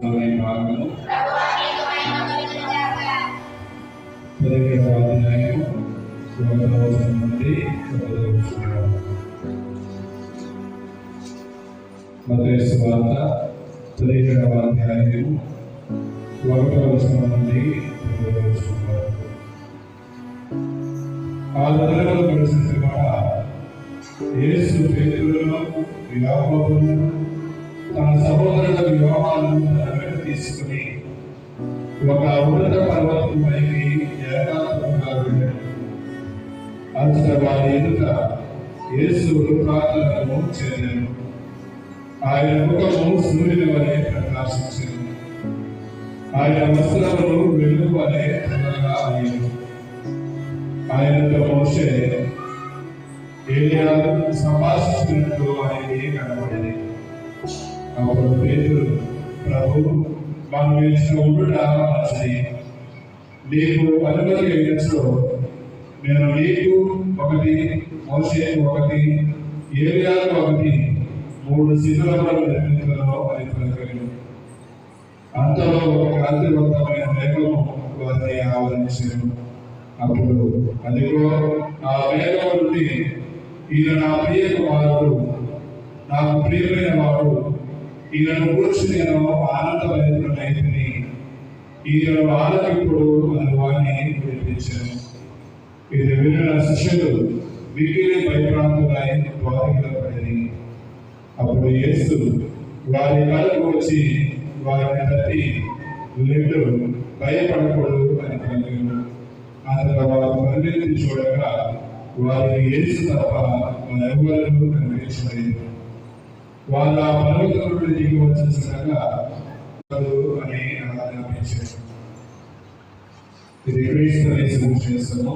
భాగము 17వ అధ్యాయము 9వ వచనం నుండి 10వ వచనం. మత్తయి సువార్త 17వ అధ్యాయము 1వ వచనం నుండి 10వ వచనం వరకు. ఆ దినములు గడిచిన తర్వాత యేసు పేతురును యాకోబును తన సహోదరుల యోహానును తన వెంట తీసుకుని ఒక ఉన్నత పర్వతం పైకి ఏకాంతంగా వెళ్ళాడు. అంతటా వారి ఎదుట యేసు ప్రార్థనను చేరాడు. ఆయన ముఖము సూర్యుని వలె ప్రకాశించింది. ఆయన వస్త్రములు వెలుగు వలె తెల్లగా అయ్యాయి. ఆయనతో మోషే ఏలియాను సంభాషిస్తున్నట్టు ఆయనకి కనబడింది. అప్పుడు పేతురు, ప్రభు, మనం వేసిన ఉండుట మంచిది. నీకు అనుమతి అయినచో నేను నీకు ఒకటి, మోషేకు ఒకటి, ఏలియాకు ఒకటి 3 శిథిలములను నిర్మించను అని పలికాడు. అంతలో ఒక కాంతివంతమైన మేఘము వారిని ఆవరించాను. అప్పుడు అదిగో ఆ మేఘము నుండి, ఈయన నా ప్రియ కుమారుడు, నాకు ప్రియమైన వాడు, ఈయనను కూర్చి నేను ఆనందమైనైతిని, ఈయన ఆనందిప్పుడు అని వారిని వినిపించాను. ఇది విన్న శిష్యులు మిగిలి భయప్రాంతులై ద్వారకలో పడింది. అప్పుడు యేసు వారి కళ్ళకు వచ్చి వారిని తట్టి, లేడు, భయపడకూడదు అని పలికాడు. అంతగా వారు పరిగెత్తి చూడగా వారికి యేసు తప్ప మరెవ్వరూ కనిపించలేదు. వాళ్ళు ఆ పర్వతం నుండి దిగి వచ్చేసరిగా అని ఆజ్ఞాపించారు. ఇది క్రీస్తు చేస్తాము.